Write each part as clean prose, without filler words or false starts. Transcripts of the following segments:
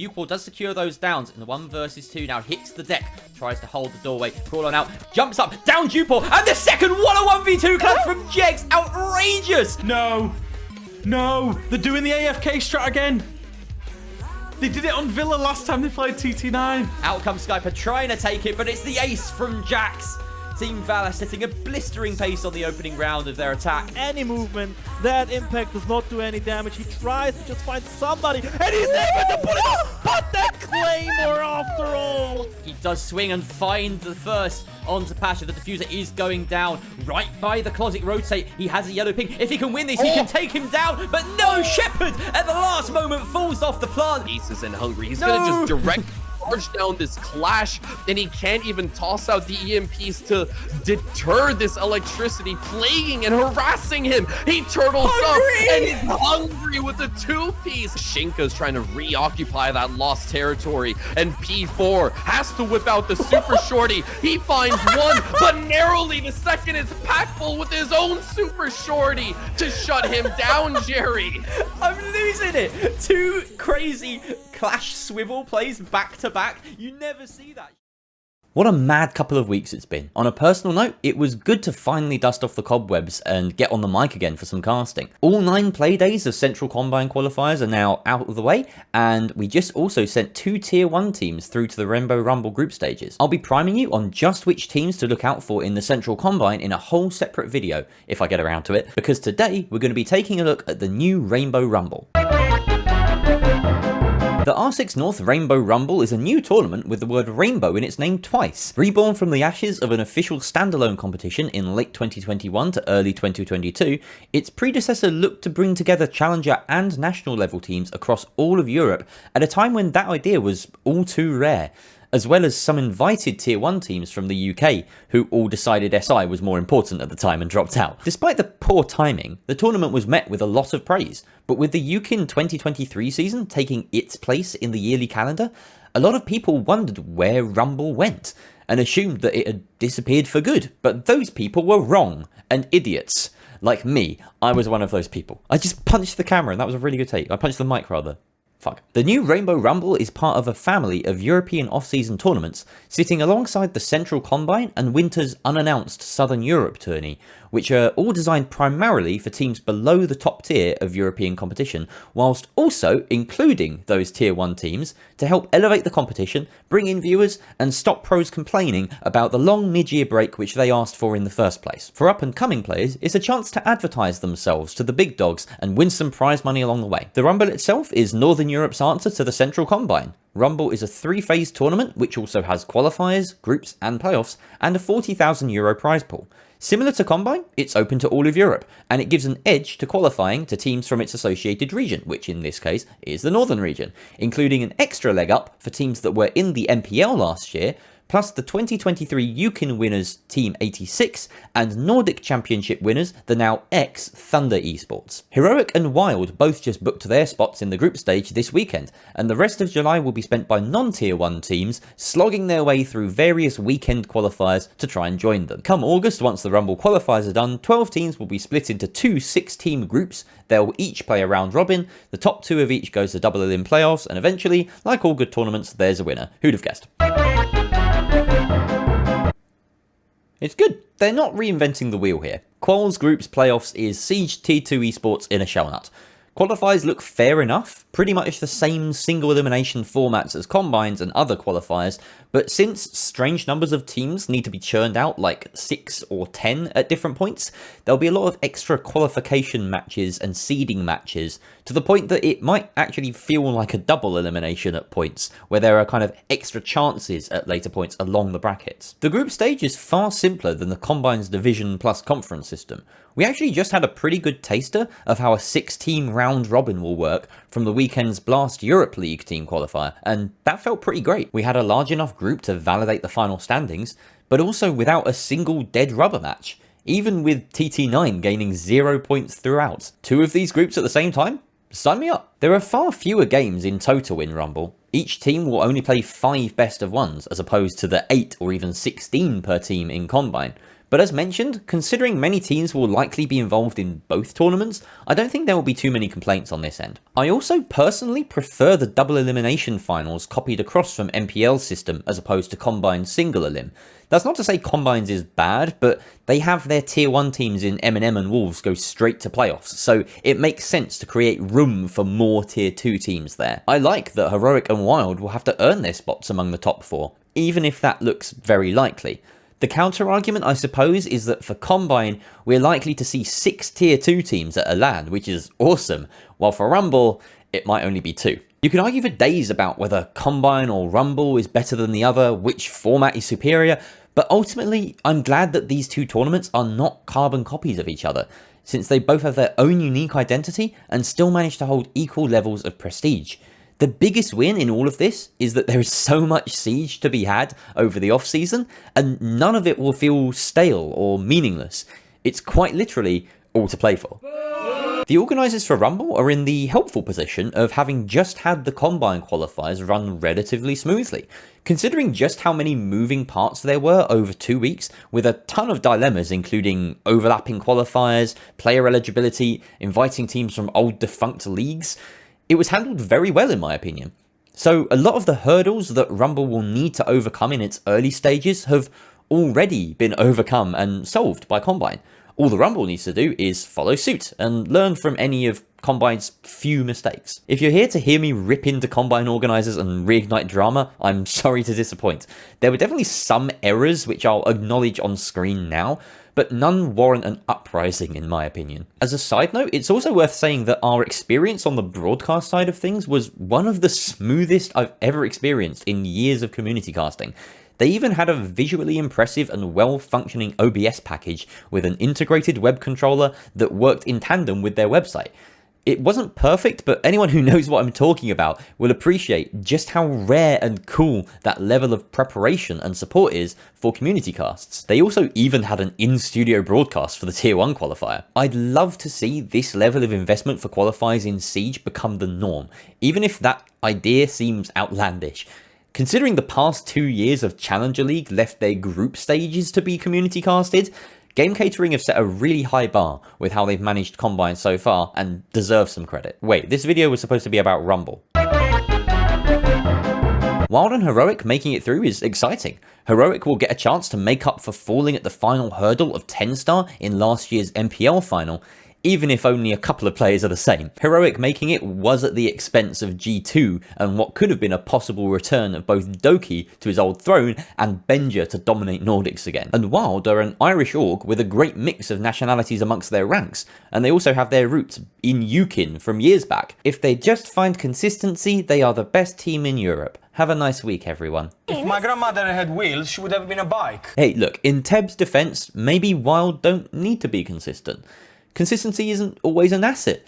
Uqua does secure those downs in the 1 versus 2 now. Hits the deck, tries to hold the doorway, crawl on out, jumps up, down Uqua, and the second 1-on-1v2 clutch from Jegs. Outrageous! No, they're doing the AFK strat again. They did it on Villa last time they played TT9. Out comes Skyper trying to take it, but it's the ace from Jax. Team Valor setting a blistering pace on the opening round of their attack. Any movement, that impact does not do any damage. He tries to just find somebody, and he's able to put it out. But that Claymore after all. He does swing and find the first onto Pasha. The diffuser is going down right by the closet rotate. He has a yellow ping. If he can win this, he can take him down. But no, Shepard at the last moment falls off the plant. Aces and hungry. He's gonna just direct charge down this clash, and he can't even toss out the EMPs to deter this electricity plaguing and harassing him. He turtles up and he's hungry with the 2-piece. Shinka's trying to reoccupy that lost territory, and P4 has to whip out the super shorty. He finds one, but narrowly the second is Packful with his own super shorty to shut him down, Gerry. I'm losing it. 2 crazy clash swivel plays back to back. You never see that. What a mad couple of weeks it's been. On a personal note, it was good to finally dust off the cobwebs and get on the mic again for some casting. All 9 play days of Central Combine qualifiers are now out of the way, and we just also sent 2 Tier 1 teams through to the Rainbow Rumble group stages. I'll be priming you on just which teams to look out for in the Central Combine in a whole separate video, if I get around to it, because today we're going to be taking a look at the new Rainbow Rumble. The R6 North Rainbow Rumble is a new tournament with the word rainbow in its name twice. Reborn from the ashes of an official standalone competition in late 2021 to early 2022, its predecessor looked to bring together challenger and national level teams across all of Europe at a time when that idea was all too rare, as well as some invited Tier 1 teams from the UK, who all decided SI was more important at the time and dropped out. Despite the poor timing, the tournament was met with a lot of praise, but with the UKIN 2023 season taking its place in the yearly calendar, a lot of people wondered where Rumble went, and assumed that it had disappeared for good. But those people were wrong, and idiots. Like me, I was one of those people. I just punched the camera, and that was a really good take. I punched the mic, rather. Fuck. The new Rainbow Rumble is part of a family of European off-season tournaments, sitting alongside the Central Combine and winter's unannounced Southern Europe tourney, which are all designed primarily for teams below the top tier of European competition, whilst also including those Tier 1 teams to help elevate the competition, bring in viewers, and stop pros complaining about the long mid-year break which they asked for in the first place. For up-and-coming players, it's a chance to advertise themselves to the big dogs and win some prize money along the way. The Rumble itself is Northern Europe's answer to the Central Combine. Rumble is a 3-phase tournament which also has qualifiers, groups and playoffs, and a €40,000 prize pool. Similar to Combine, it's open to all of Europe, and it gives an edge to qualifying to teams from its associated region, which in this case is the Northern region, including an extra leg up for teams that were in the MPL last year, plus the 2023 UKIN winners Team 86 and Nordic Championship winners, the now ex-Thunder Esports. Heroic and Wild both just booked their spots in the group stage this weekend, and the rest of July will be spent by non-Tier 1 teams slogging their way through various weekend qualifiers to try and join them. Come August, once the Rumble qualifiers are done, 12 teams will be split into 2 6-team groups. They'll each play a round robin, the top 2 of each goes to double elim playoffs, and eventually, like all good tournaments, there's a winner. Who'd have guessed? It's good. They're not reinventing the wheel here. Quals Groups Playoffs is Siege T2 Esports in a shell nut. Qualifiers look fair enough, pretty much the same single elimination formats as Combines and other qualifiers, but since strange numbers of teams need to be churned out, like 6 or 10 at different points, there'll be a lot of extra qualification matches and seeding matches, to the point that it might actually feel like a double elimination at points, where there are kind of extra chances at later points along the brackets. The group stage is far simpler than the Combine's division plus conference system. We actually just had a pretty good taster of how a 6-team round robin will work from the weekend's Blast Europe League team qualifier, and that felt pretty great. We had a large enough group to validate the final standings, but also without a single dead rubber match, even with TT9 gaining 0 points throughout. 2 of these groups at the same time? Sign me up. There are far fewer games in total in Rumble. Each team will only play 5 best of 1s as opposed to the 8 or even 16 per team in Combine. But as mentioned, considering many teams will likely be involved in both tournaments, I don't think there will be too many complaints on this end. I also personally prefer the double elimination finals copied across from MPL's system as opposed to Combine's single elim. That's not to say Combines is bad, but they have their tier 1 teams in M&M and Wolves go straight to playoffs, so it makes sense to create room for more tier 2 teams there. I like that Heroic and Wild will have to earn their spots among the top 4, even if that looks very likely. The counter-argument, I suppose, is that for Combine, we're likely to see 6 tier 2 teams at a LAN, which is awesome, while for Rumble, it might only be 2. You can argue for days about whether Combine or Rumble is better than the other, which format is superior, but ultimately, I'm glad that these two tournaments are not carbon copies of each other, since they both have their own unique identity and still manage to hold equal levels of prestige. The biggest win in all of this is that there is so much Siege to be had over the off-season, and none of it will feel stale or meaningless. It's quite literally all to play for. The organisers for Rumble are in the helpful position of having just had the Combine qualifiers run relatively smoothly, considering just how many moving parts there were over 2 weeks, with a ton of dilemmas including overlapping qualifiers, player eligibility, inviting teams from old defunct leagues. It was handled very well in my opinion. So a lot of the hurdles that Rumble will need to overcome in its early stages have already been overcome and solved by Combine. All the Rumble needs to do is follow suit and learn from any of Combine's few mistakes. If you're here to hear me rip into Combine organisers and reignite drama, I'm sorry to disappoint. There were definitely some errors which I'll acknowledge on screen now, but none warrant an uprising in my opinion. As a side note, it's also worth saying that our experience on the broadcast side of things was one of the smoothest I've ever experienced in years of community casting. They even had a visually impressive and well-functioning OBS package with an integrated web controller that worked in tandem with their website. It wasn't perfect, but anyone who knows what I'm talking about will appreciate just how rare and cool that level of preparation and support is for community casts. They also even had an in-studio broadcast for the Tier 1 qualifier. I'd love to see this level of investment for qualifiers in Siege become the norm, even if that idea seems outlandish. Considering the past 2 years of Challenger League left their group stages to be community casted, Game Catering have set a really high bar with how they've managed Combine so far and deserve some credit. Wait, this video was supposed to be about Rumble. Wild and Heroic making it through is exciting. Heroic will get a chance to make up for falling at the final hurdle of 10-star in last year's MPL final, even if only a couple of players are the same. Heroic making it was at the expense of G2 and what could have been a possible return of both Doki to his old throne and Benja to dominate Nordics again. And Wild are an Irish org with a great mix of nationalities amongst their ranks, and they also have their roots in UKIN from years back. If they just find consistency, they are the best team in Europe. Have a nice week, everyone. If my grandmother had wheels, she would have been a bike. Hey, look, in Teb's defense, maybe Wild don't need to be consistent. Consistency isn't always an asset.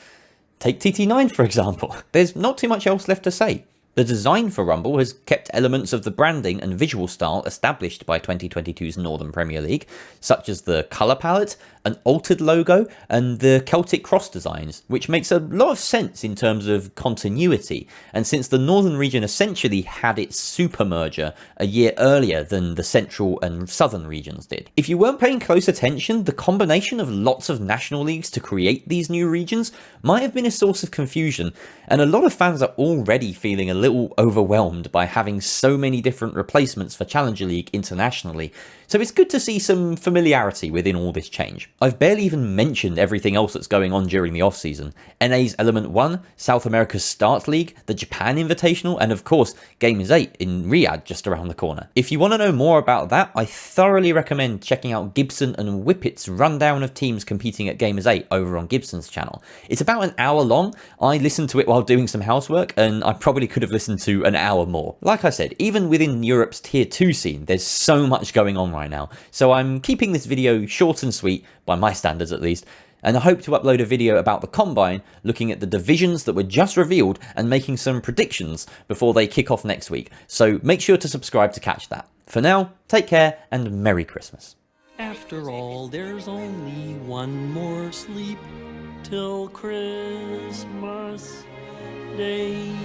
Take TT9 for example. There's not too much else left to say. The design for Rumble has kept elements of the branding and visual style established by 2022's Northern Premier League, such as the colour palette, an altered logo, and the Celtic cross designs, which makes a lot of sense in terms of continuity, and since the Northern region essentially had its super merger a year earlier than the Central and Southern regions did. If you weren't paying close attention, the combination of lots of national leagues to create these new regions might have been a source of confusion, and a lot of fans are already feeling a little overwhelmed by having so many different replacements for Challenger League internationally, so it's good to see some familiarity within all this change. I've barely even mentioned everything else that's going on during the off-season. NA's Element 1, South America's Start League, the Japan Invitational, and of course Gamers 8 in Riyadh just around the corner. If you want to know more about that, I thoroughly recommend checking out Gibson and Whippet's rundown of teams competing at Gamers 8 over on Gibson's channel. It's about an hour long. I listened to it while doing some housework, and I probably could have listened to an hour more. Like I said, even within Europe's Tier 2 scene, there's so much going on right now, so I'm keeping this video short and sweet, by my standards at least, and I hope to upload a video about the Combine, looking at the divisions that were just revealed and making some predictions before they kick off next week, so make sure to subscribe to catch that. For now, take care and Merry Christmas. After all, there's only one more sleep till Christmas Day.